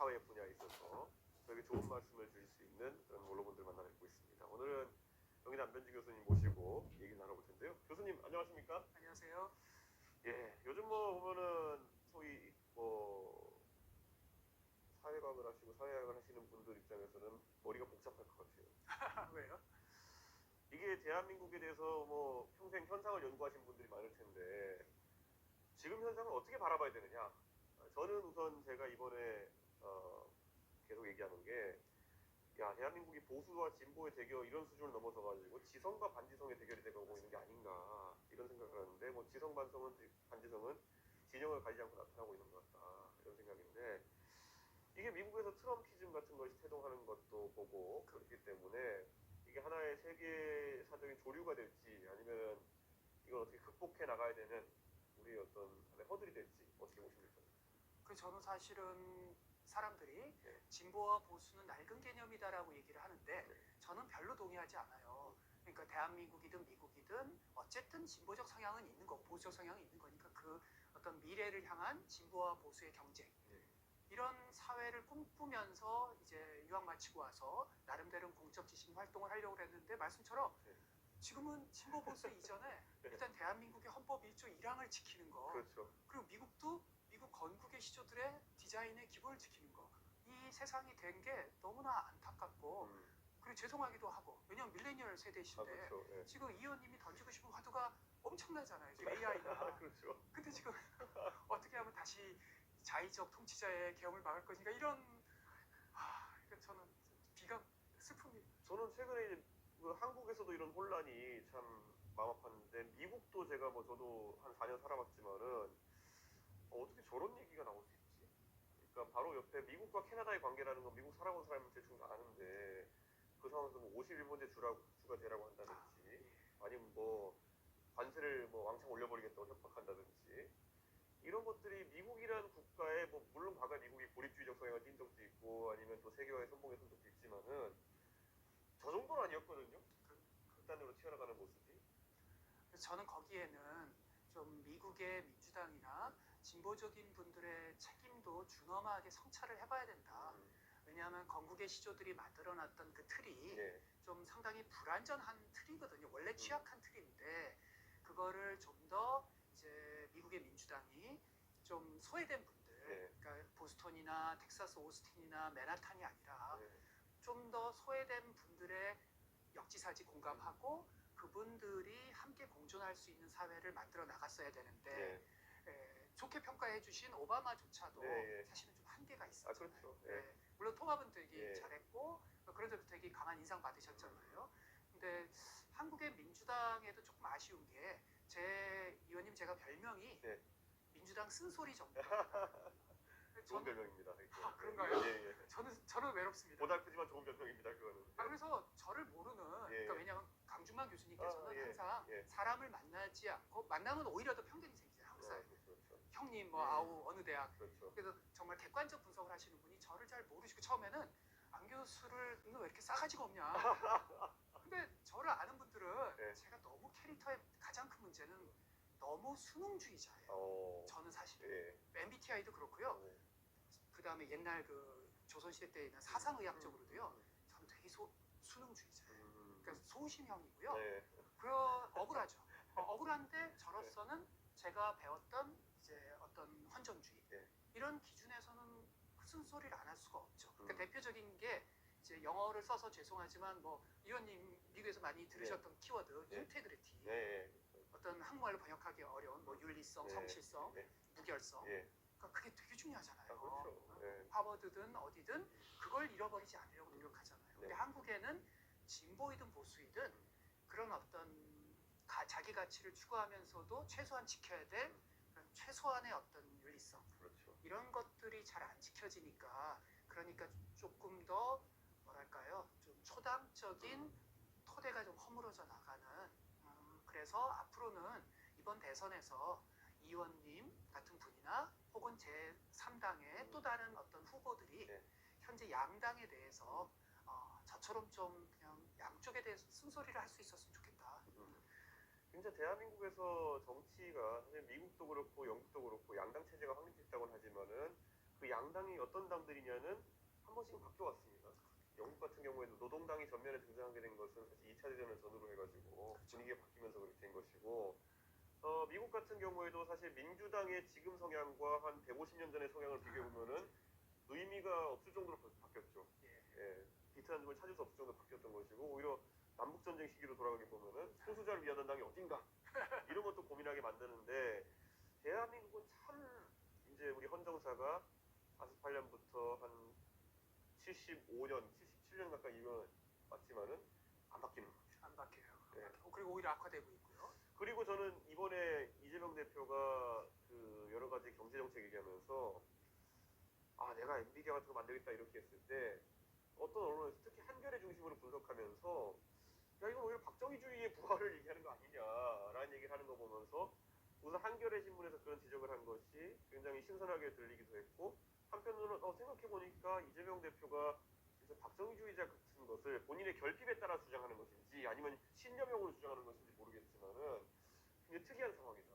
사회 분야에 있어서 저에게 좋은 말씀을 주실 수 있는 그런 원로분들 만나 뵙고 있습니다. 오늘은 영희 남변주 교수님 모시고 얘기 나눠볼 텐데요. 교수님 안녕하십니까? 안녕하세요. 예, 요즘 뭐 보면은 소위 뭐 사회과학을 하시고 사회학을 하시는 분들 입장에서는 머리가 복잡할 것 같아요. 왜요? 이게 대한민국에 대해서 뭐 평생 현상을 연구하신 분들이 많을 텐데 지금 현상을 어떻게 바라봐야 되느냐? 저는 우선 제가 이번에 계속 얘기하는 게 야, 대한민국이 보수와 진보의 대결 이런 수준을 넘어서 가지고 지성과 반지성의 대결이 되고 있는 게 아닌가 이런 생각을 하는데 뭐 지성 반지성은 진영을 가리지 않고 나타나고 있는 것 같다 이런 생각인데 이게 미국에서 트럼피즘 같은 것이 태동하는 것도 보고 그렇기 때문에 이게 하나의 세계사적인 조류가 될지 아니면 이걸 어떻게 극복해 나가야 되는 우리의 어떤 하나의 허들이 될지 어떻게 보십니까? 저는 사실은 사람들이 네. 진보와 보수는 낡은 개념이다라고 얘기를 하는데 네. 저는 별로 동의하지 않아요. 그러니까 대한민국이든 미국이든 어쨌든 진보적 성향은 있는 거고 보수적 성향은 있는 거니까 그 어떤 미래를 향한 진보와 보수의 경쟁 네. 이런 사회를 꿈꾸면서 이제 유학 마치고 와서 나름대로 공적 지식 활동을 하려고 했는데 말씀처럼 네. 지금은 진보 보수 이전에 네. 일단 대한민국의 헌법 1조 1항을 지키는 거 그렇죠. 그리고 미국도 미국 건국의 시조들의 디자인의 기본을 지키는 거 이 세상이 된 게 너무나 안타깝고 그리고 죄송하기도 하고 왜냐면 밀레니얼 세대신데 그렇죠. 네. 지금 이 의원님이 던지고 싶은 화두가 엄청나잖아요. 지금 AI나 그렇죠. 근데 지금 어떻게 하면 다시 자의적 통치자의 계엄을 막을 것인가 이런 그러니까 저는 비가 슬픔이 저는 최근에 이제 그 한국에서도 이런 혼란이 참 마음 아팠는데 미국도 제가 뭐 저도 한 4년 살아봤지만은 어떻게 저런 얘기가 나올 수 있지? 그러니까 바로 옆에 미국과 캐나다의 관계라는 건 미국 살아본 사람은 대충 다 아는데 그 상황에서 뭐 51번째 주가 되라고 한다든지 아니면 뭐 관세를 뭐 왕창 올려버리겠다고 협박한다든지 이런 것들이 미국이라는 국가에 뭐 물론 과거에 미국이 고립주의적 성향을 띈 적도 있고 아니면 또 세계화의 선봉에 선 적도 있지만은 저 정도는 아니었거든요. 극단으로 튀어나가는 모습이. 그래서 저는 거기에는 좀 미국의 민주당이나 진보적인 분들의 책임도 준엄하게 성찰을 해봐야 된다. 왜냐하면 건국의 시조들이 만들어놨던 그 틀이 네. 좀 상당히 불완전한 틀이거든요. 원래 취약한 틀인데 그거를 좀 더 이제 미국의 민주당이 좀 소외된 분들, 네. 그러니까 보스턴이나 텍사스 오스틴이나 맨하탄이 아니라 네. 좀 더 소외된 분들의 역지사지 공감하고 그분들이 함께 공존할 수 있는 사회를 만들어 나갔어야 되는데 좋게 평가해 주신 오바마조차도 네. 사실은 좀 한계가 있었잖아요. 그렇죠. 물론 통합은 되게 예. 잘했고 그런 데도 되게 강한 인상 받으셨잖아요. 근데 한국의 민주당에도 조금 아쉬운 게 제 의원님 제가 별명이 네. 민주당 쓴소리 전문가입니다. 좋은 별명입니다. 그런가요? 예. 저는 외롭습니다. 고달프지만 좋은 별명입니다. 그거는. 그래서 저를 모르는 그러니까 왜냐하면 강준만 교수님께서는 항상 사람을 만나지 않고 만나면 오히려 더 편견이 생기잖아요. 한국 사회. 그렇죠. 형님 뭐 아우 어느 대학 그렇죠. 그래서 정말 객관적 분석을 하시는 분이 저를 잘 모르시고 처음에는 안 교수를 너 왜 이렇게 싸가지가 없냐. 근데 저를 아는 분들은 제가 너무 캐릭터의 가장 큰 문제는 너무 수능주의자예요. 저는 사실 MBTI도 그렇고요. 그 다음에 옛날 그 조선시대 때 있는 사상의학적으로도요. 저는 되게 수능주의자예요. 그러니까 소심형이고요. 억울하죠. 억울한데 저로서는 제가 배웠던 이제 어떤 헌정주의 이런 기준에서는 그 쓴소리를 안 할 수가 없죠. 그러니까 대표적인 게 이제 영어를 써서 죄송하지만 뭐 의원님 미국에서 많이 들으셨던 키워드 인테그리티 어떤 한국말로 번역하기 어려운 뭐 윤리성, 성실성, 무결성 그러니까 그게 되게 중요하잖아요. 그렇죠. 하버드든 어디든 그걸 잃어버리지 않으려고 노력하잖아요. 근데 한국에는 진보이든 보수이든 그런 어떤 자기 가치를 추구하면서도 최소한 지켜야 될 최소한의 어떤 윤리성 그렇죠. 이런 것들이 잘 안 지켜지니까 그러니까 조금 더 뭐랄까요 좀 초당적인 토대가 좀 허물어져 나가는 그래서 앞으로는 이번 대선에서 이 의원님 같은 분이나 혹은 제3당의 또 다른 어떤 후보들이 현재 양당에 대해서 저처럼 좀 그냥 양쪽에 대해서 쓴소리를 할 수 있었으면 좋겠다. 진짜 대한민국에서 정치가 사실 미국도 그렇고 영국도 그렇고 양당 체제가 확립됐다고는 하지만은 그 양당이 어떤 당들이냐는 한 번씩은 바뀌어왔습니다. 영국 같은 경우에도 노동당이 전면에 등장하게 된 것은 사실 2차 대전을 전후로 해가지고 분위기가 바뀌면서 그렇게 된 것이고, 미국 같은 경우에도 사실 민주당의 지금 성향과 한 150년 전의 성향을 비교해보면은 의미가 없을 정도로 바뀌었죠. 예, 비슷한 점을 찾을 수 없을 정도로 바뀌었던 것이고, 오히려 남북전쟁 시기로 돌아가게 보면은 소수자를 위하던 당이 어딘가 이런 것도 고민하게 만드는데, 대한민국은 참 이제 우리 헌정사가 48년부터 한 75년, 77년 가까이 이면 맞지만은 안 바뀌는 것 같아요. 안 바뀌어요. 네. 그리고 오히려 악화되고 있고요. 그리고 저는 이번에 이재명 대표가 그 여러 가지 경제 정책 얘기하면서 내가 엔비디아 같은 거 만들겠다 이렇게 했을 때 어떤 언론에서 특히 한겨레 중심으로 분석하면서 야, 이건 오히려 박정희주의의 부활을 얘기하는 거 아니냐라는 얘기를 하는 거 보면서 우선 한겨레 신문에서 그런 지적을 한 것이 굉장히 신선하게 들리기도 했고, 한편으로는 생각해보니까 이재명 대표가 진짜 박정희주의자 같은 것을 본인의 결핍에 따라 주장하는 것인지 아니면 신념형으로 주장하는 것인지 모르겠지만은 굉장히 특이한 상황이다.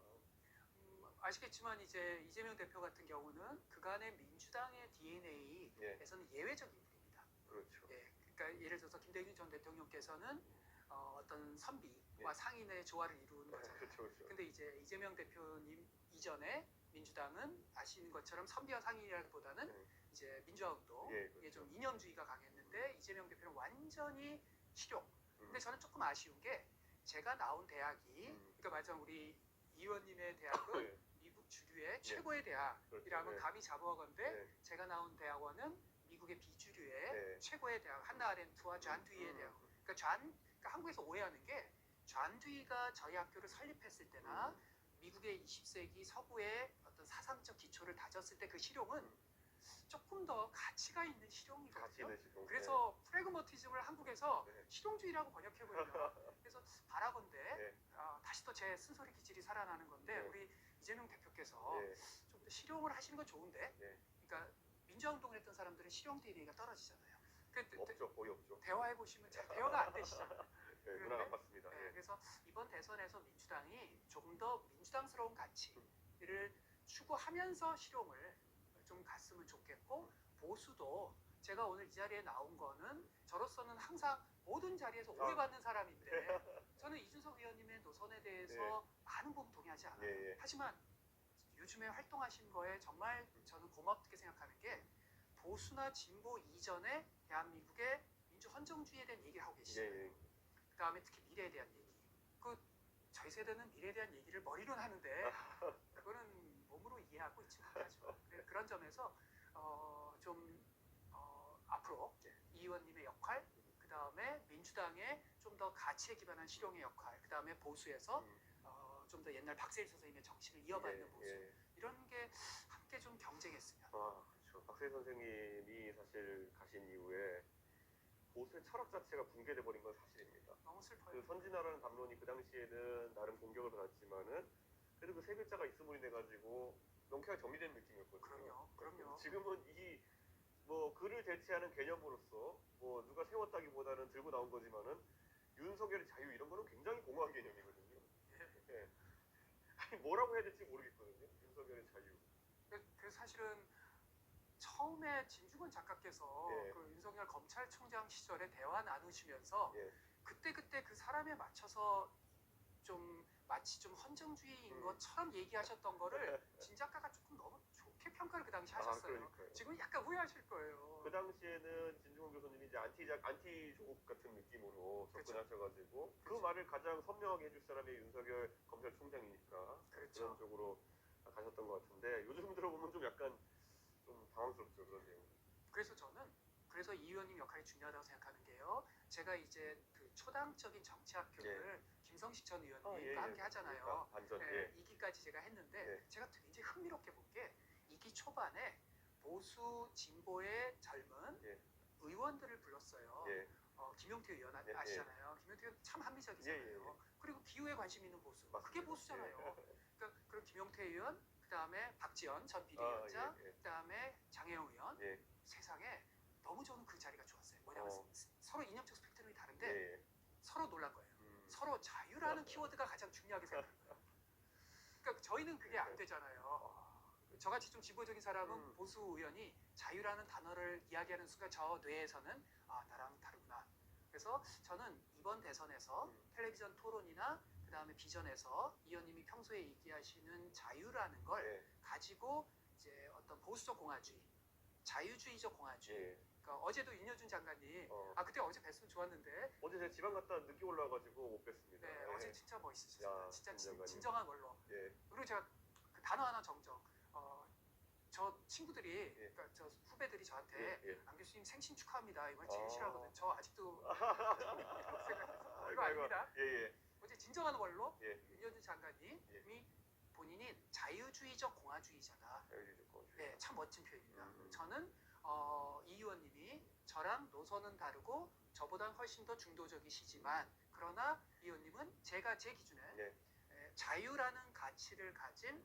아시겠지만 이제 이재명 대표 같은 경우는 그간의 민주당의 DNA에서는 예외적 인물입니다. 그렇죠. 예, 그러니까 예를 들어서 김대중 전 대통령께서는 어떤 선비와 상인의 조화를 이루는 거잖아요. 그렇죠. 근데 이제 이재명 대표님 이전에 민주당은 아시는 것처럼 선비와 상인이라기보다는 이제 민주화운동에 그렇죠. 좀 이념주의가 강했는데 이재명 대표는 완전히 실용. 근데 저는 조금 아쉬운 게 제가 나온 대학이 그러니까 말하자면 우리 이 의원님의 대학은 미국 주류의 최고의 대학이라면 그렇죠. 감히 자부하건대 제가 나온 대학원은 미국의 비주류의 최고의 대학 한나 아렌트와 존 듀이의 대학. 그러니까 한국에서 오해하는 게 존 듀이가 저희 학교를 설립했을 때나 미국의 20세기 서구의 어떤 사상적 기초를 다졌을 때 그 실용은 조금 더 가치가 있는 실용이거든요. 그래서 프래그머티즘을 한국에서 실용주의라고 번역해버리면 그래서 바라건대 다시 또 제 쓴소리 기질이 살아나는 건데 우리 이재명 대표께서 좀 더 실용을 하시는 건 좋은데 그러니까 민주화운동을 했던 사람들은 실용 DNA가 떨어지잖아요. 없죠. 거의 없죠. 대화해보시면 잘 대화가 안 되시잖아요. 문화가 아팠습니다. 그래서 이번 대선에서 민주당이 조금 더 민주당스러운 가치를 추구하면서 실용을 좀 갔으면 좋겠고, 보수도 제가 오늘 이 자리에 나온 거는 저로서는 항상 모든 자리에서 오해받는 사람인데 저는 이준석 의원님의 노선에 대해서 많은 부분 동의하지 않아요. 하지만 요즘에 활동하신 거에 정말 저는 고맙게 생각하는 게 보수나 진보 이전에 대한민국의 민주 헌정주의에 대한 얘기를 하고 계시잖아요. 그 다음에 특히 미래에 대한 얘기. 저희 세대는 미래에 대한 얘기를 머리로는 하는데 그거는 몸으로 이해하고 있지 못하죠. 그런 점에서 앞으로 이 의원님의 역할, 그 다음에 민주당의 좀 더 가치에 기반한 실용의 역할, 그 다음에 보수에서 좀 더 옛날 박세일 선생님의 정신을 이어받는 보수, 이런 게 함께 좀 경쟁했으면. 그렇죠. 박세일 선생님이 사실 가신 이후에 보수의 철학 자체가 붕괴돼 버린 건 사실입니다. 너무 슬퍼요. 그 선진화라는 담론이 그 당시에는 나름 공격을 받았지만은 그래도 그 세 글자가 있음으로 인해 가지고 명쾌하게 정리된 느낌이었거든요. 그럼요. 지금은 이 그를 대체하는 개념으로서 누가 세웠다기보다는 들고 나온 거지만은 윤석열의 자유 이런 거는 굉장히 공허한 개념이거든요. 아니 뭐라고 해야 될지 모르겠거든요. 윤석열의 자유. 그 사실은 처음에 진중권 작가께서 그 윤석열 검찰총장 시절에 대화 나누시면서 그때 그 사람에 맞춰서 좀 마치 좀 헌정주의인 것처럼 얘기하셨던 거를 진 작가가 조금 너무 좋게 평가를 그 당시 하셨어요. 지금 약간 후회하실 거예요. 그 당시에는 진중권 교수님이 이제 안티 조국 같은 느낌으로 접근하셔가지고 그 말을 가장 선명하게 해줄 사람이 윤석열 검찰총장이니까 그런 쪽으로 가셨던 것 같은데 요즘 들어보면 좀 약간 좀 당황스럽죠, 그런 내용. 그래서 이 의원님 역할이 중요하다고 생각하는 게요. 제가 이제 그 초당적인 정치학교를 김성식 전 의원님과 함께 하잖아요. 2기까지 제가 했는데 제가 굉장히 흥미롭게 본 게 2기 초반에 보수 진보의 젊은 의원들을 불렀어요. 김용태 의원 아시잖아요. 김용태 의원 참 합리적이잖아요. 그리고 기후에 관심 있는 보수. 그게 보수잖아요. 그러니까 그리고 김용태 의원, 그 다음에 박지원 전 비대위원장, 그 다음에 장혜영 의원. 세상에 너무 저는 그 자리가 좋았어요. 뭐냐면 서로 이념적 스펙트럼이 다른데 서로 놀란 거예요. 서로 자유라는 키워드가 가장 중요하게 생각해요. 그러니까 저희는 그게 안 되잖아요. 저같이 좀 진보적인 사람은 음. 보수 의원이 자유라는 단어를 이야기하는 순간 저 뇌에서는 아 나랑 다르구나. 그래서 저는 이번 대선에서 텔레비전 토론이나 그 다음에 비전에서 이 의원님이 평소에 얘기하시는 자유라는 걸 예. 가지고 이제 어떤 보수적 공화주의, 자유주의적 공화주의. 예. 그러니까 어제도 윤여준 장관님, 어. 아 그때 어제 뵀으면 좋았는데, 어제 제가 지방 갔다 늦게 올라와가지고 못 뵀습니다. 네 예. 어제 진짜 멋있으셨어요. 야, 진짜 김 장관님. 진정한 걸로. 예. 그리고 제가 그 단어 하나 정정. 저 친구들이, 예. 그러니까 저 후배들이 저한테 예. 안 교수님 생신 축하합니다. 이걸 제일 아. 싫어하거든. 저 아직도 생각해서 이거 아닙니다. 예. 어제 진정한 걸로 예. 윤여준 장관님이 본인이 자유주의적 공화주의자다. 네, 참 멋진 표현입니다. 저는 이 의원님이 저랑 노선은 다르고 저보다 훨씬 더 중도적이시지만 그러나 이 의원님은 제 기준에 네. 자유라는 가치를 가진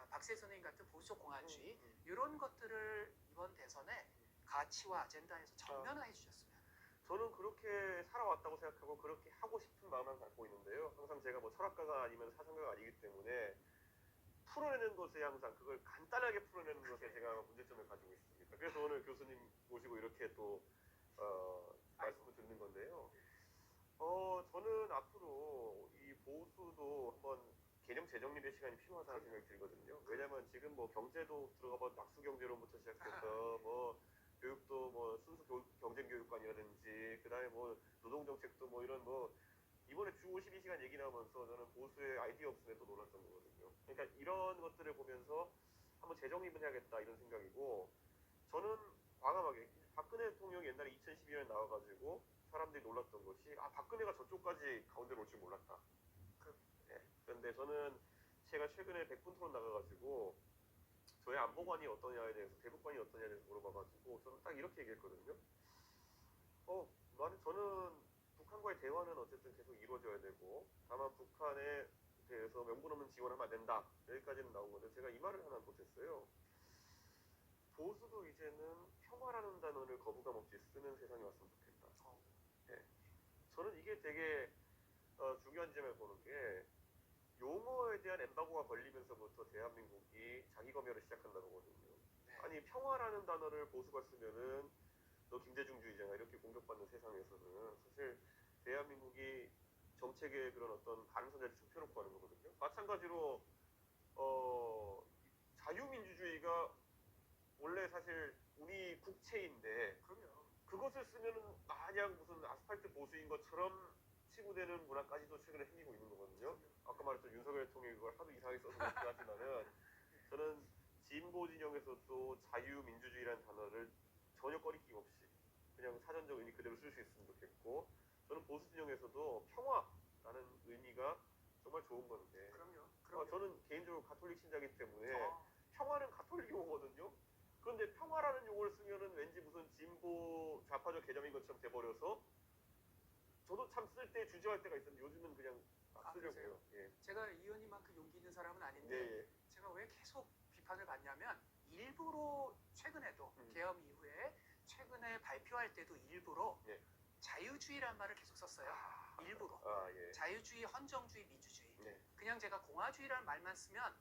박세 선생님 같은 보수적 공화주의 이런 것들을 이번 대선에 가치와 아젠다에서 전면화해 주셨으면. 저는 그렇게 살아왔다고 생각하고 그렇게 하고 싶은 마음만 갖고 있는데요. 항상 제가 뭐 철학가가 아니면 사상가가 아니기 때문에 풀어내는 것에 항상 그걸 간단하게 풀어내는 것에 제가 문제점을 가지고 있습니다. 그래서 오늘 교수님 모시고 이렇게 또 말씀을 듣는 건데요. 저는 앞으로 이 보수도 한번 개념 재정립의 시간이 필요하다는 생각이 들거든요. 왜냐면 지금 뭐 경제도 들어가면 낙수 경제론부터 시작해서 뭐 교육도 뭐 순수 경쟁 교육관이라든지 그다음에 뭐 노동 정책도 뭐 이런 뭐 이번에 주 52시간 얘기 나오면서 저는 보수의 아이디어 없음에 또 놀랐던 거거든요. 그러니까 이런 것들을 보면서 한번 재정립을 해야겠다 이런 생각이고 저는 과감하게 박근혜 대통령이 옛날에 2012년에 나와가지고 사람들이 놀랐던 것이 박근혜가 저쪽까지 가운데로 올 줄 몰랐다. 네. 그런데 저는 제가 최근에 100분 토론 나가가지고 저의 안보관이 어떠냐에 대해서 대북관이 어떠냐에 대해서 물어봐가지고 저는 딱 이렇게 얘기했거든요. 저는 북한과의 대화는 어쨌든 계속 이루어져야 되고 다만 북한에 대해서 명분 없는 지원하면 안 된다. 여기까지는 나온 건데 제가 이 말을 하나 못했어요. 보수도 이제는 평화라는 단어를 거부감 없이 쓰는 세상이 왔으면 좋겠다. 네. 저는 이게 되게 중요한 지점을 보는 게 용어에 대한 엠바고가 걸리면서부터 대한민국이 자기 검열을 시작한다고 보거든요. 네. 아니 평화라는 단어를 보수가 쓰면은 너 김대중주의자가 이렇게 공격받는 세상에서는 사실 대한민국이 정책의 그런 어떤 가능성자를 좀 펴놓고 하는 거거든요. 마찬가지로 자유민주주의가 원래 사실 우리 국채인데 그것을 쓰면은 마냥 무슨 아스팔트 보수인 것처럼 치부되는 문화까지도 최근에 생기고 있는 거거든요. 아까 말했던 윤석열 대통령이 그걸 하도 이상하게 써서 그렇긴 하지만은 저는 진보 진영에서도 자유민주주의라는 단어를 전혀 꺼리낌 없이 그냥 사전적 의미 그대로 쓸 수 있으면 좋겠고 저는 보수 진영에서도 평화라는 의미가 정말 좋은 건데 저는 개인적으로 가톨릭 신자이기 때문에 평화는 가톨릭 용어거든요. 그런데 평화라는 용어를 쓰면은 왠지 무슨 진보 좌파적 개념인 것처럼 돼버려서 저도 참 쓸 때 주저할 때가 있었는데 요즘은 그냥 막 쓰려고요. 예. 제가 이 의원님만큼 용기 있는 사람은 아닌데 예. 제가 왜 계속 비판을 받냐면 일부러 최근에도 계엄 이후에 최근에 발표할 때도 일부러 자유주의라는 말을 계속 썼어요. 일부러. 예. 자유주의, 헌정주의, 민주주의. 네. 그냥 제가 공화주의라는 말만 쓰면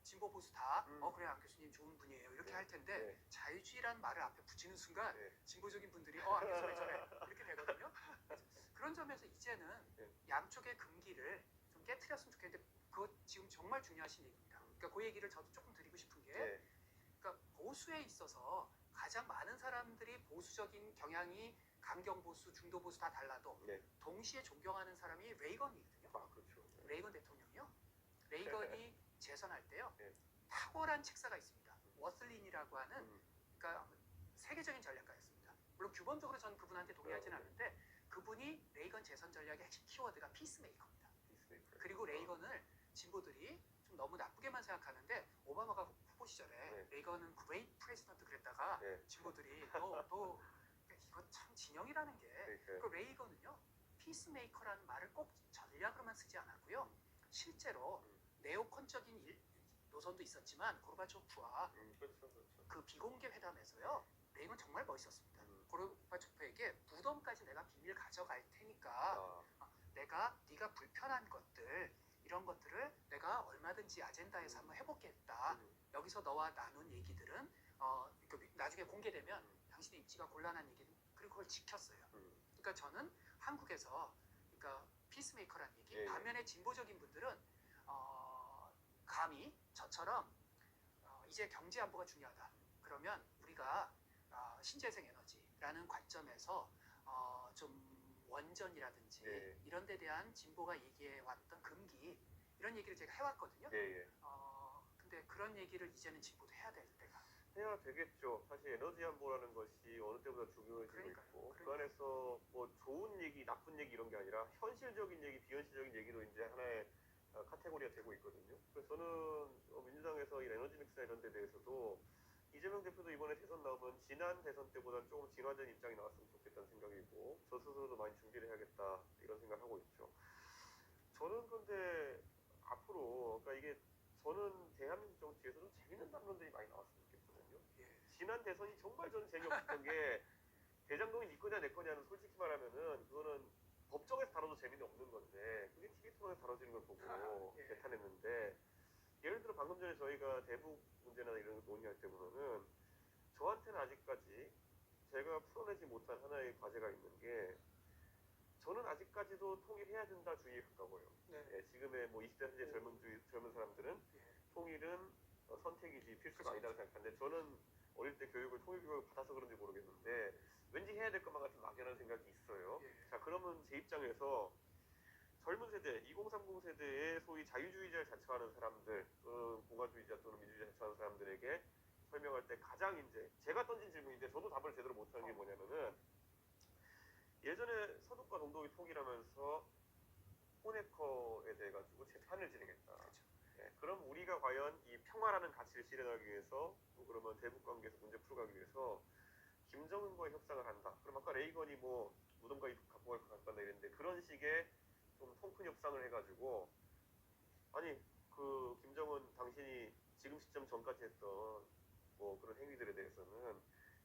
진보 보수 다 그래 안 교수님 좋은 분이에요 이렇게 할 텐데 자유주의라는 말을 앞에 붙이는 순간 진보적인 분들이 안 교수 왜 저래 이렇게 되거든요. 그런 점에서 이제는 양쪽의 금기를 좀 깨트렸으면 좋겠는데 그거 지금 정말 중요하신 얘기입니다. 그러니까 그 얘기를 저도 조금 드리고 싶은 게 그러니까 보수에 있어서 가장 많은 사람들이 보수적인 경향이 강경 보수, 중도 보수 다 달라도 동시에 존경하는 사람이 레이건이거든요. 그렇죠. 레이건 대통령이요. 레이건이 재선할 때요. 탁월한 책사가 있습니다. 워슬린이라고 하는 그러니까 세계적인 전략가였습니다. 물론 규범적으로 저는 그분한테 동의하지는 않는데 그분이 레이건 재선 전략의 핵심 키워드가 피스메이커입니다. 그리고 레이건을 진보들이 좀 너무 나쁘게만 생각하는데 오바마가 후보 시절에 레이건은 그레이트 프레지던트 그랬다가 진보들이 너 이거 참 진영이라는 게 그 레이건은요 피스메이커라는 말을 꼭 전략으로만 쓰지 않았고요 실제로 네오콘적인 노선도 있었지만 고르바초프와 그 비공개 회담에서요 레이건 정말 멋있었습니다. 고르바초프에게 무덤까지 내가 비밀 가져갈 테니까 네가 불편한 것들 이런 것들을 내가 얼마든지 아젠다에서 한번 해보겠다. 여기서 너와 나눈 얘기들은 나중에 공개되면 당신의 입지가 곤란한 얘기는 그리고 그걸 지켰어요. 그러니까 저는 한국에서 그러니까 피스메이커라는 얘기. 예. 반면에 진보적인 분들은 감히 저처럼 이제 경제 안보가 중요하다. 그러면 우리가 신재생 에너지라는 관점에서 좀 원전이라든지 예. 이런 데 대한 진보가 얘기해왔던 금기 이런 얘기를 제가 해왔거든요. 예. 근데 그런 얘기를 이제는 진보도 해야 될 때가 해야 되겠죠. 사실 에너지 안보라는 것이 어느 때보다 중요해지고 있고 그 안에서 뭐 좋은 얘기, 나쁜 얘기 이런 게 아니라 현실적인 얘기, 비현실적인 얘기도 이제 하나의 카테고리가 되고 있거든요. 그래서 저는 민주당에서 이 에너지 믹스나 이런 데 대해서도 이재명 대표도 이번에 대선 나오면 지난 대선 때보다는 조금 진화된 입장이 나왔으면 좋겠다는 생각이고 저 스스로도 많이 준비를 해야겠다 이런 생각을 하고 있죠. 저는 근데 앞으로 그러니까 이게 저는 대한민국 정치에서 좀 재밌는 담론들이 많이 나왔으면 좋겠거든요. 지난 대선이 정말 저는 재미없었던 게 대장동이 네 거냐 내 거냐는 솔직히 말하면은 그거는 법정에서 다뤄도 재미는 없는 건데 그게 TV 토론에서 다뤄지는 걸 보고 개탄했는데 예를 들어 방금 전에 저희가 대북 문제나 이런 거 논의할 때 보면은 저한테는 아직까지 제가 풀어내지 못한 하나의 과제가 있는 게 저는 아직까지도 통일해야 된다 주의에 가까워요. 지금의 뭐 20대 30대 젊은 사람들은 통일은 선택이지 필수가 아니다고 생각하는데 저는 어릴 때 통일 교육을 받아서 그런지 모르겠는데 왠지 해야 될 것만 같은 막연한 생각이 있어요. 자, 그러면 제 입장에서 젊은 세대, 2030 세대의 소위 자유주의자를 자처하는 사람들, 공화주의자 또는 민주주의자 자처하는 사람들에게 설명할 때 가장 이제 제가 던진 질문인데 저도 답을 제대로 못하는 게 뭐냐면은 예전에 서독과 동독이 통일하면서 호네커에 대해 가지고 재판을 진행했다. 그럼 우리가 과연 이 평화라는 가치를 실현하기 위해서 그러면 대북 관계에서 문제 풀어가기 위해서 김정은과의 협상을 한다. 그럼 아까 레이건이 뭐 무덤과 각본을 갖고 간다 이랬는데 그런 식의 좀 통 큰 협상을 해가지고 아니 그 김정은 당신이 지금 시점 전까지 했던 뭐 그런 행위들에 대해서는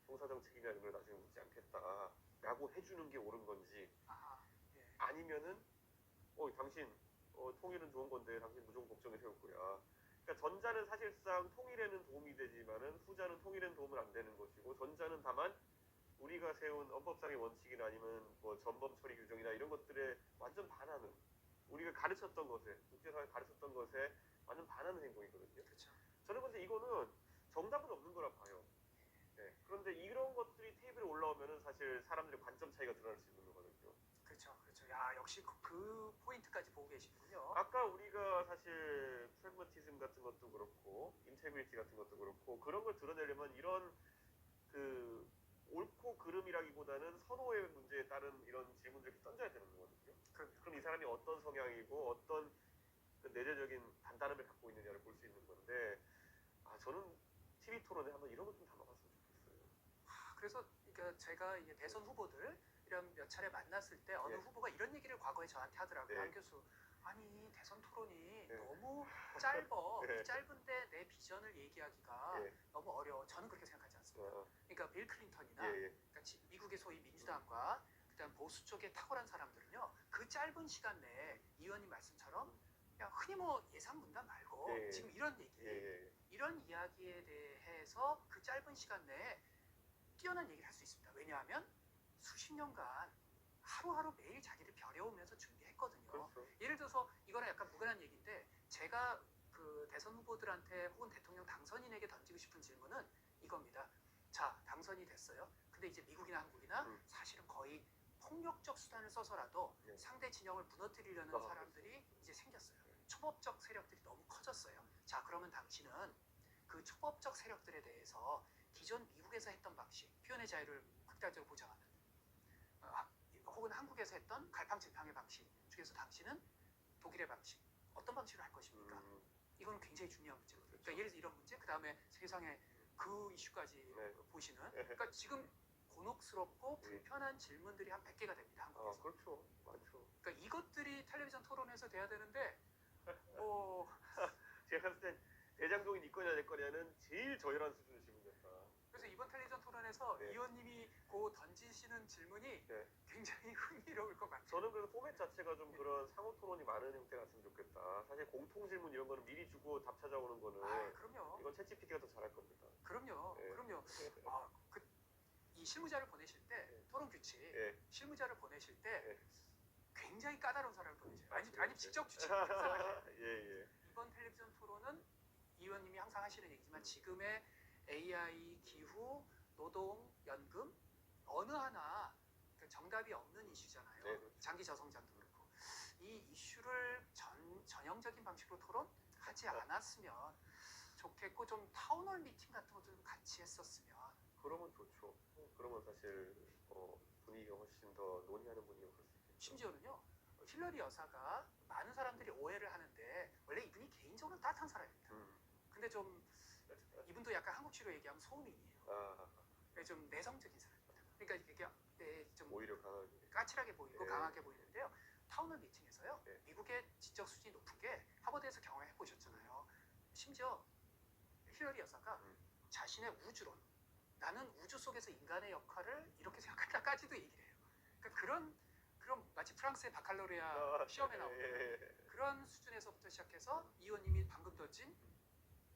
형사적 책임이나 이런 걸 나중에 묻지 않겠다라고 해주는 게 옳은 건지 아니면은 당신 통일은 좋은 건데 당신 무조건 걱정이 세울 거야. 그러니까 전자는 사실상 통일에는 도움이 되지만은 후자는 통일에는 도움은 안 되는 것이고 전자는 다만 우리가 세운 헌법상의 원칙이나 아니면 뭐 전범 처리 규정이나 이런 것들에 완전 반하는 우리가 가르쳤던 것에 국제사회 가르쳤던 것에 완전 반하는 행동이거든요. 그렇죠. 저는 근데 이거는 정답은 없는 거라 봐요. 그런데 이런 것들이 테이블에 올라오면은 사실 사람들의 관점 차이가 드러날 수 있는 거거든요. 그렇죠. 야 역시 그 포인트까지 보고 계시군요. 아까 우리가 사실 프래그마티즘 같은 것도 그렇고 인테그리티 같은 것도 그렇고 그런 걸 드러내려면 이런 그 옳고 그름이라기보다는 선호의 문제에 따른 이런 질문들을 던져야 되는 거거든요. 그럼 이 사람이 어떤 성향이고 어떤 그 내재적인 단단함을 갖고 있느냐를 볼 수 있는 건데 저는 TV 토론에 한번 이런 거 좀 담아봤으면 좋겠어요. 그래서 그러니까 제가 이제 대선 후보들 이런 몇 차례 만났을 때 어느 후보가 이런 얘기를 과거에 저한테 하더라고요. 안 교수, 아니 대선 토론이 너무 짧어. 이 짧은데 내 비전을 얘기하기가 너무 어려워. 저는 그렇게 생각하지 않습니다. 그러니까 빌 클린턴이나 그러니까 미국의 소위 민주당과 그다음 보수 쪽에 탁월한 사람들은요, 그 짧은 시간 내에 이 의원님 말씀처럼 그냥 흔히 뭐 예산 분담 말고 지금 이런 얘기, 이런 이야기에 대해서 그 짧은 시간 내에 뛰어난 얘기를 할 수 있습니다. 왜냐하면 수십 년간 하루하루 매일 자기를 벼려오면서 준비했거든요. 그렇죠. 예를 들어서 이거는 약간 무관한 얘기인데 제가 그 대선 후보들한테 혹은 대통령 당선인에게 던지고 싶은 질문은 이겁니다. 자, 당선이 됐어요. 근데 이제 미국이나 한국이나 사실은 거의 폭력적 수단을 써서라도 상대 진영을 무너뜨리려는 사람들이 이제 생겼어요. 초법적 세력들이 너무 커졌어요. 자, 그러면 당신은 그 초법적 세력들에 대해서 기존 미국에서 했던 방식, 표현의 자유를 극단적으로 보장하는 혹은 한국에서 했던 갈팡질팡의 방식 중에서 당신은 독일의 방식, 어떤 방식으로 할 것입니까? 이건 굉장히 중요한 문제거든요. 그러니까 예를 들어 이런 문제, 그 다음에 세상에 그 이슈까지 보시는 그러니까 지금 곤혹스럽고 불편한 질문들이 한 100개가 됩니다. 한국에서. 그렇죠. 많죠. 그러니까 이것들이 텔레비전 토론에서 돼야 되는데 제가 봤을 땐 대장동이 네 거냐 내 거냐는 제일 저열한 수준의 질문이었다. 그래서 이번 텔레비전 토론에서 네. 의원님이 고 던지시는 질문이 네. 굉장히 흥미로울 것 같아요. 저는 그래서 포맷 자체가 좀 그런 상호 토론이 많은 형태 갔으면 좋겠다. 사실 공통 질문 이런 거는 미리 주고 답 찾아오는 거는 아, 그럼요. 이건 챗GPT가 더 잘할 겁니다. 그럼요. 네. 그럼요. 이 실무자를 보내실 때 네. 토론 규칙, 예. 실무자를 보내실 때 예. 굉장히 까다로운 사람을 보내세요. 아, 아니 직접 규칙 작성하세요. 예. 이번 텔레비전 토론은 이 의원님이 항상 하시는 얘기지만 지금의 AI, 기후, 노동, 연금 어느 하나 그 정답이 없는 이슈잖아요. 네, 그렇죠. 장기 저성장도 그렇고 이 이슈를 전형적인 방식으로 토론하지 않았으면 좋겠고 좀 타운홀 미팅 같은 것도 좀 같이 했었으면. 그러면 좋죠. 그러면 사실 분위기가 훨씬 더 논의하는 분위기가 그럴 수 있겠죠. 심지어는요. 힐러리 여사가 많은 사람들이 오해를 하는데 원래 이분이 개인적으로 따뜻한 사람입니다. 근데 좀 이분도 약간 한국 치로 얘기하면 소음인이에요. 좀 내성적인 사람입니다. 그러니까 이게 좀 오히려 강하게. 까칠하게 보이고 네. 강하게 보이는데요. 타운홀 미팅에서요. 네. 미국의 지적 수준이 높은 게 하버드에서 경험해 보셨잖아요. 심지어 힐러리 여사가 자신의 우주론, 나는 우주 속에서 인간의 역할을 이렇게 생각한다까지도 얘기를 해요. 그러니까 그런 마치 프랑스의 바칼로레아 시험에 나오는 그런 수준에서부터 시작해서 이 의원님이 방금 던진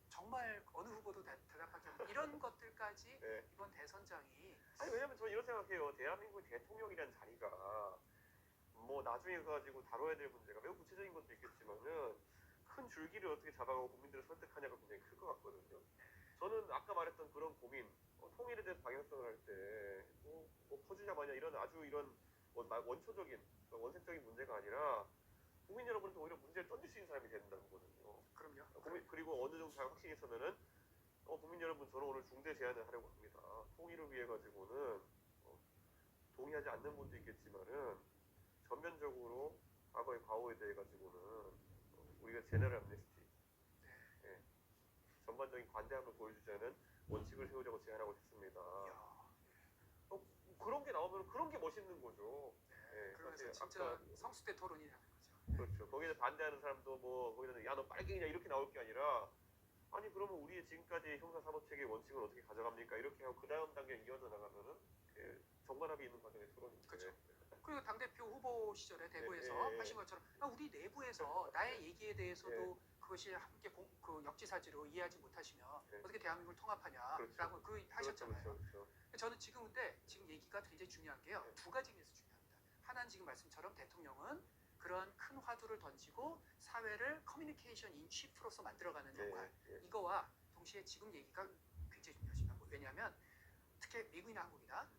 정말 어느 후보도 대답하기 어려운 이런 것들까지 네. 이번 대선장이. 아니 왜냐면 저 이런 생각해요. 대한민국 대통령이라는 자리가 뭐 나중에 가지고 다뤄야 될 문제가 매우 구체적인 것도 있겠지만은 큰 줄기를 어떻게 잡아가고 국민들을 설득하냐가 굉장히 클 것 같거든요. 저는 아까 말했던 그런 고민, 통일에 대해서 방향성을 할 때 뭐 퍼주냐 마냐 이런 아주 이런 원초적인 원색적인 문제가 아니라 국민 여러분한테 오히려 문제를 던질 수 있는 사람이 된다는 거거든요. 그럼요. 그리고 어느 정도 잘 확신이 있으면은 국민 여러분 저는 오늘 중대 제안을 하려고 합니다. 통일을 위해 가지고는 동의하지 않는 분도 있겠지만은 전면적으로 과거의 과오에 대해 가지고는 우리가 제너럴 암네스티, 예, 전반적인 관대함을 보여주자는 원칙을 세우자고 제안하고 싶습니다. 그런 게 나오면 그런 게 멋있는 거죠. 예, 그러면서 사실 진짜 아까 성수대 토론이 되는 거죠. 그렇죠. 거기에 반대하는 사람도 뭐 거기다 야 너 빨갱이냐 이렇게 나올 게 아니라 아니 그러면 우리의 지금까지 형사사법체계의 원칙을 어떻게 가져갑니까? 이렇게 하고 그 다음 단계 이어져 나가면은 정관합이 있는 과정의 토론인데. 그렇죠. 그리고 당대표 후보 시절에 대구에서 네. 하신 것처럼 우리 내부에서 나의 얘기에 대해서도 그것이 함께 그 역지사지로 이해하지 못하시면 어떻게 대한민국을 통합하냐라고 하셨잖아요. 그렇죠. 저는 지금 얘기가 굉장히 중요한 게요. 두 가지 면에서 중요합니다. 하나는 지금 말씀처럼 대통령은 그런 큰 화두를 던지고 사회를 커뮤니케이션 인 치프로서 만들어가는 역할. 이거와 동시에 지금 얘기가 굉장히 중요하십니다. 왜냐하면 특히 미국이나 한국이나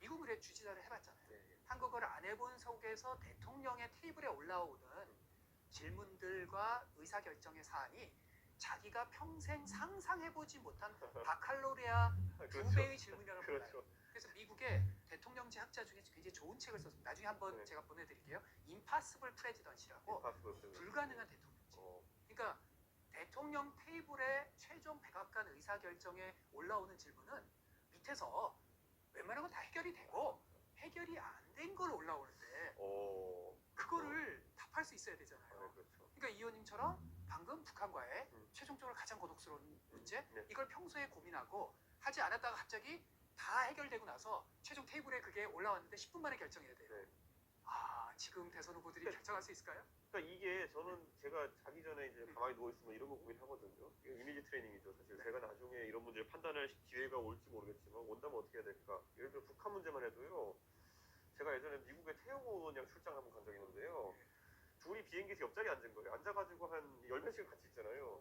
미국을 주지사를 해봤잖아요. 한국어를 안 해본 속에서 대통령의 테이블에 올라오는 질문들과 의사결정의 사안이 자기가 평생 상상해보지 못한 바칼로레아 두 배의 질문이라고 불러요. 그래서 미국의 대통령제 학자 중에 굉장히 좋은 책을 썼습니다. 나중에 한번 제가 보내드릴게요. Impossible Presidency라고 불가능한 대통령제. 그러니까 대통령 테이블에 최종 백악관 의사결정에 올라오는 질문은 밑에서 웬만한 건 다 해결이 되고 해결이 안 된 걸 올라오는데 그거를 답할 수 있어야 되잖아요. 그러니까 이 의원님처럼 방금 북한과의 최종적으로 가장 고독스러운 문제 이걸 평소에 고민하고 하지 않았다가 갑자기 다 해결되고 나서 최종 테이블에 그게 올라왔는데 10분 만에 결정해야 돼요. 지금 대선 후보들이 결정할 수 있을까요? 그러니까 이게 저는 제가 자기 전에 이제 가만히 누워 있으면 이런 거 고민하거든요. 이거 이미지 트레이닝이죠. 사실 제가 나중에 이런 문제를 판단할 기회가 올지 모르겠지만 온다면 어떻게 해야 될까? 예를 들어 북한 문제만 해도요. 제가 예전에 미국에 태영호 의원이랑 출장 한번 간 적이 있는데요. 둘이 비행기에서 옆자리에 앉은 거예요. 앉아가지고 한 10몇 시간 같이 있잖아요.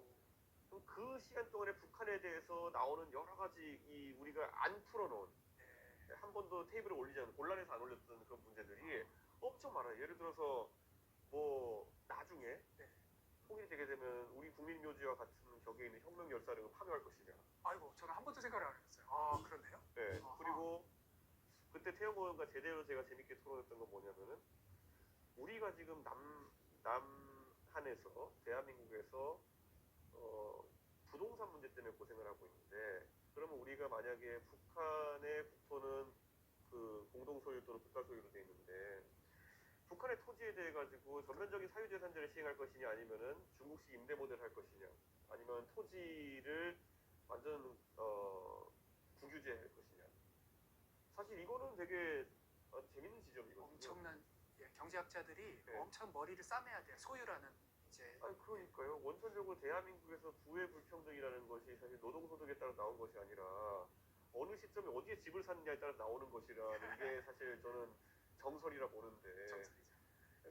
그럼 그 시간 동안에 북한에 대해서 나오는 여러 가지 우리가 안 풀어놓은 한 번도 테이블에 올리지 않은 곤란해서 안 올렸던 그런 문제들이 엄청 많아요. 예를 들어서 뭐 나중에 통일이 되게 되면 우리 국민묘지와 같은 격에 있는 혁명 열사령을 파묘할 것이냐. 아이고 저는 한 번도 생각을 안 해봤어요. 그렇네요. 네. 그리고 그때 태영호 의원과 제대로 제가 재밌게 토론했던 건 뭐냐면은 우리가 지금 남한에서 대한민국에서 부동산 문제 때문에 고생을 하고 있는데 그러면 우리가 만약에 북한의 국토는 그 공동소유 또는 국가소유로 돼 있는데 북한의 토지에 대해 가지고 전면적인 사유재산제를 시행할 것이냐 아니면은 중국식 임대 모델 할 것이냐 아니면 토지를 완전 국유제 사실 이거는 되게 재밌는 지점이거든요. 엄청난 경제학자들이 네. 엄청 머리를 싸매야 돼. 소유라는 이제 아니 그러니까요. 원천적으로 대한민국에서 부의 불평등이라는 것이 사실 노동소득에 따라 나온 것이 아니라 어느 시점에 어디에 집을 샀느냐에 따라 나오는 것이라는 게 사실 저는 정설이라 보는데 정설이죠.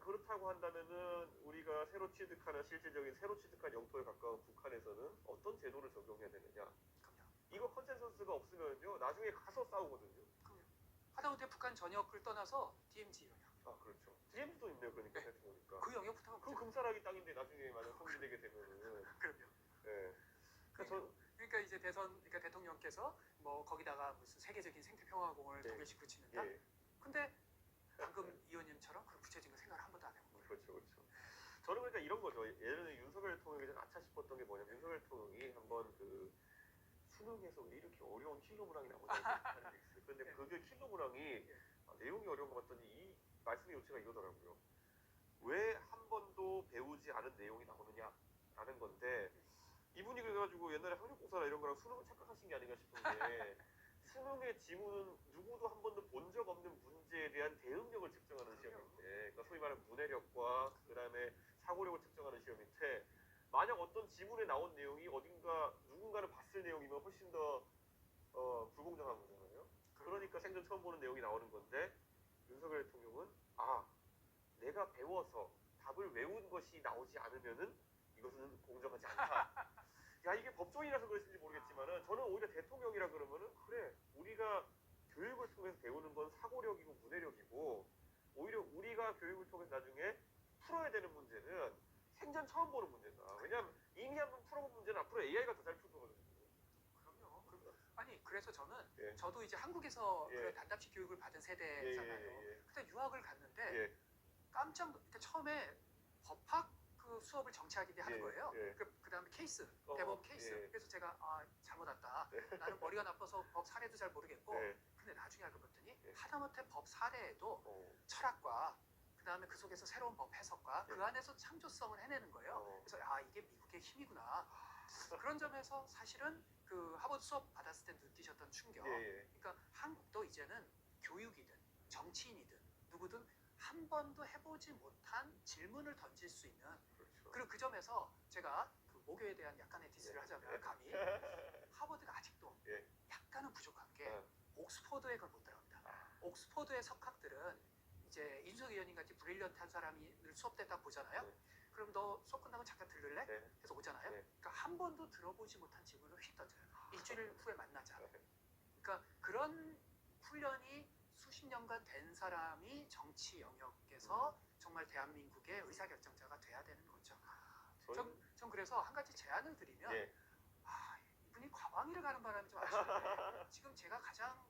그렇다고 한다면은 우리가 새로 취득하는 실질적인 새로 취득한 영토에 가까운 북한에서는 어떤 제도를 적용해야 되느냐 그럼요. 이거 컨센서스가 없으면요 나중에 가서 싸우거든요. 그럼요. 하다못해 북한 전역을 떠나서 DMZ 영역. 아 그렇죠. DMZ도 있네요. 그러니까 네. 생각해보니까 그 영역부터가 그 문제예요. 금사라기 땅인데 나중에 만약 성립되게 되면은 그럼요. 예. 그러니까 이제 그러니까 대통령께서 뭐 거기다가 무슨 세계적인 생태평화공원을 네. 2개씩 붙이는다. 예. 근데 방금 의원님처럼 그런 구체적인 생각을 한 번도 안 해본 거예요. 그렇죠, 그렇죠. 저는 그러니까 이런 거죠. 예전에 윤석열 대통령이 좀 아차 싶었던 게 뭐냐면 윤석열 대통령이 한번 그 수능에서 왜 이렇게 어려운 킬러문항이 나오는지 하는 게 있어요. 근데 네. 그게 킬러문항이 내용이 어려운 거 봤더니 이 말씀의 요체가 이거더라고요. 왜 한 번도 배우지 않은 내용이 나오느냐라는 건데 이분이 그래가지고 옛날에 학력고사나 이런 거랑 수능을 착각하신 게 아닌가 싶은 게 수능의 지문은 누구도 한 번도 본 적 없는 문제에 대한 대응력을 측정하는 시험인데 그러니까 소위 말하는 문해력과 그 다음에 사고력을 측정하는 시험인데 만약 어떤 지문에 나온 내용이 어딘가 누군가는 봤을 내용이면 훨씬 더 불공정한 거잖아요. 그러니까 생전 처음 보는 내용이 나오는 건데 윤석열 대통령은 내가 배워서 답을 외운 것이 나오지 않으면은 이것은 공정하지 않다. 야 이게 법조인이라서 그랬을지 모르겠지만은 저는 오히려 대통령이라 그러면은 그래 우리가 교육을 통해서 배우는 건 사고력이고 문해력이고 오히려 우리가 교육을 통해서 나중에 풀어야 되는 문제는 생전 처음 보는 문제다. 왜냐하면 이미 한번 풀어본 문제는 앞으로 AI가 더 잘 풀 거거든요. 그럼요. 아니 그래서 저는 예. 저도 이제 한국에서 예. 그런 단답식 교육을 받은 세대잖아요. 그때 유학을 갔는데 깜짝 그러니까 처음에 법학 그 수업을 정치하기 위해 하는 거예요. 그다음에 케이스, 대법 케이스. 그래서 제가 잘못 왔다. 나는 머리가 나빠서 법 사례도 잘 모르겠고. 근데 나중에 알고 봤더니 하다못해 법 사례에도 철학과 그다음에 그 속에서 새로운 법 해석과 그 안에서 창조성을 해내는 거예요. 그래서 이게 미국의 힘이구나. 그런 점에서 사실은 그 하버드 수업 받았을 때 느끼셨던 충격. 그러니까 한국도 이제는 교육이든 정치인이든 누구든 한 번도 해보지 못한 질문을 던질 수 있는 그리고 그 점에서 제가 그 모교에 대한 약간의 디스를 하자면 감히 하버드가 아직도 약간은 부족한 게 옥스퍼드에 그걸 못 들어갑니다. 옥스퍼드의 석학들은 이제 이준석 의원님 같이 브릴리언트한 사람이 수업 때 딱 보잖아요. 그럼 너 수업 끝나고 잠깐 들를래? 해서 오잖아요. 그러니까 한 번도 들어보지 못한 질문을 휙 던져요. 일주일 후에 만나자. 그러니까 그런 훈련이 수십 년간 된 사람이 정치 영역에서 정말 대한민국의 의사결정자가 돼야 되는 거죠. 전 그래서 한 가지 제안을 드리면 이분이 과방위를 가는 바람이 좀 아쉬운데 지금 제가 가장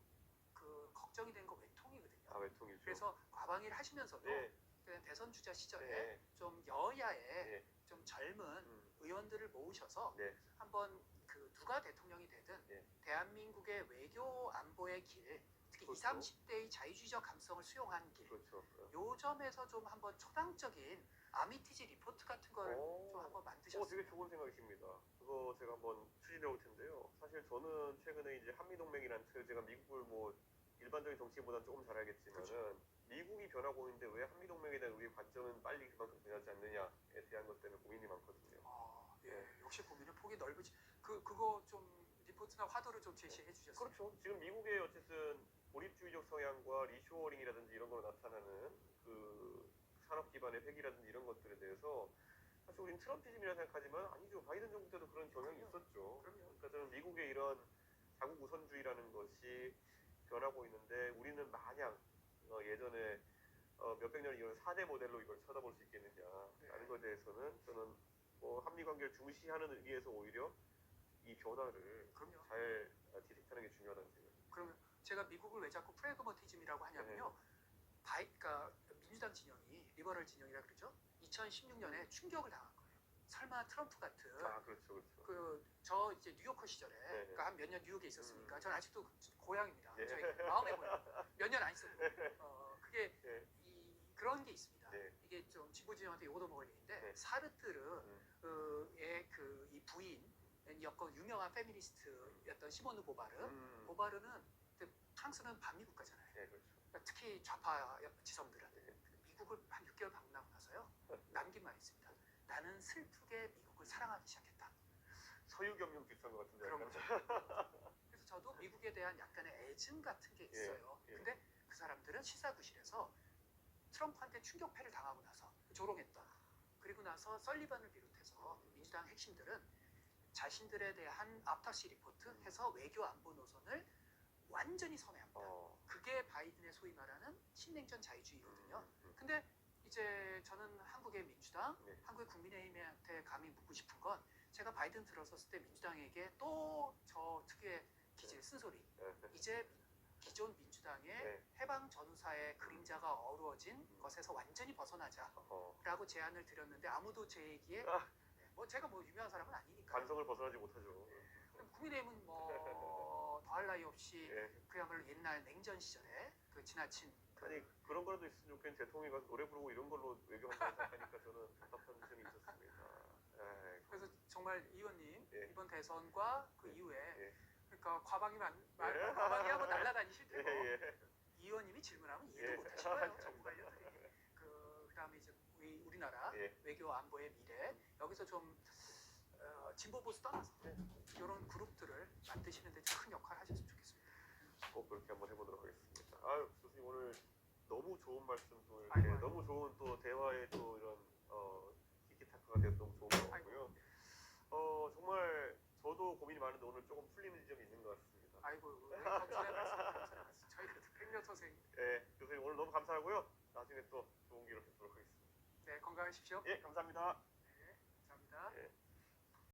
그 걱정이 된 거 외통이거든요. 외통이죠. 그래서 과방위를 하시면서도 대선 주자 시절에 좀 여야의 좀 젊은 의원들을 모으셔서 한번 그 누가 대통령이 되든 대한민국의 외교 안보의 길 특히 20, 30대의 자유주의적 감성을 수용한 길. 요 점에서 좀 한번 초당적인 아미티지 리포트 같은 걸 좀 한번 만드셨어요. 되게 좋은 생각이십니다. 그거 제가 한번 추진해 올 텐데요. 사실 저는 최근에 이제 한미동맹이라는 제가 미국을 뭐 일반적인 정치인보다는 조금 잘 알겠지만은 미국이 변하고 있는데 왜 한미동맹에 대한 우리의 관점은 빨리 그만큼 변하지 않느냐에 대한 것 때문에 고민이 많거든요. 역시 고민의 폭이 넓으시. 그거 좀 리포트나 화두를 좀 제시해 주셨어요. 그렇죠. 지금 미국의 어쨌든 고립주의적 성향과 리쇼어링이라든지 이런 거로 나타나는 그 산업 기반의 획기라든지 이런 것들에 대해서 사실 우리는 트럼피즘이라 생각하지만 아니죠. 바이든 정부 때도 그런 경향이 있었죠. 그러니까 저는 미국의 이런 자국 우선주의라는 것이 변하고 있는데 우리는 마냥 예전에 몇백 년을 이어온 4대 모델로 이걸 쳐다볼 수 있겠느냐라는 것에 대해서는 저는 한미 관계를 중시하는 의미에서 오히려 이 변화를 잘 디텍트하는 게 중요하다는 생각입니다. 그러면 제가 미국을 왜 자꾸 프래그머티즘이라고 하냐면요. 그러니까 민주당 진영이 리버럴 진영이라 그러죠. 2016년에 충격을 당한 거예요. 설마 트럼프 같은 그렇죠. 저 이제 뉴요커 시절에 그러니까 한 몇 년 뉴욕에 있었으니까 저는 아직도 고향입니다. 저희 마음의 고향. 몇 년 안 있었고 그게 그런 게 있습니다. 이게 좀 진보 진영한테 욕도 먹을 일인데 사르트르의 이 부인이었고 유명한 페미니스트였던 시모누 보바르는 프랑스는 반미 국가잖아요. 예, 그렇죠. 그러니까 특히 좌파 지성들은 예. 미국을 한 6개월 방문하고 나서요 남긴 말이 있습니다. 나는 슬프게 미국을 사랑하기 시작했다. 서유경영 비슷한 것 같은데. 그런 약간. 그래서 저도 미국에 대한 약간의 애증 같은 게 있어요. 예, 예. 근데 그 사람들은 시사구실에서 트럼프한테 충격패를 당하고 나서 조롱했던, 그리고 나서 설리반을 비롯해서 민주당 핵심들은 자신들에 대한 아프터시 리포트 해서 외교 안보 노선을 완전히 선회합니다. 그게 바이든의 소위 말하는 신냉전 자유주의거든요. 근데 이제 저는 한국의 민주당, 네. 한국의 국민의힘한테 감히 묻고 싶은 건, 제가 바이든 들어섰을 때 민주당에게 또 저 특유의 기질 쓴소리, 이제 기존 민주당의 네. 해방 전후사의 그림자가 어우러진 것에서 완전히 벗어나자라고 제안을 드렸는데 아무도 제 얘기에 뭐 제가 뭐 유명한 사람은 아니니까 관성을 벗어나지 못하죠. 국민의힘은 뭐 더할 나위 없이 예. 그야말로 옛날 냉전 시절에 그 지나친 아니 그런 거라도 있으면 좋겠는 대통령이 가서 노래 부르고 이런 걸로 외교한다고 생각하니까 저는 답답한 점이 있었습니다. 에이, 그래서 정말 이 의원님 예. 이번 대선과 그 이후에 예. 그러니까 과방위 예. 과방위하고 날아다니실 예, 때고 예. 이 의원님이 질문하면 이해도 예. 못하실 거예요. 정부 관련들이. 그다음에 이제 우리나라 예. 외교 안보의 미래, 여기서 좀 진보 보수 떠나서 이런 그룹들을 만드시는데 큰 역할을 하셨으면 좋겠습니다. 꼭 그렇게 한번 해보도록 하겠습니다. 아유, 교수님 오늘 너무 좋은 말씀 또 이렇게 아이고. 너무 좋은 또 대화의 또 이런 티키타카가 돼서 너무 좋은 것 같고요. 정말 저도 고민이 많은데 오늘 조금 풀리는 지점이 있는 것 같습니다. 아이고, 겸손의 말씀. 저희가 백년 선생. 네, 교수님 오늘 너무 감사하고요. 나중에 또 좋은 기회로 뵙도록 하겠습니다. 네, 건강하십시오. 예, 감사합니다. 네, 감사합니다. 예.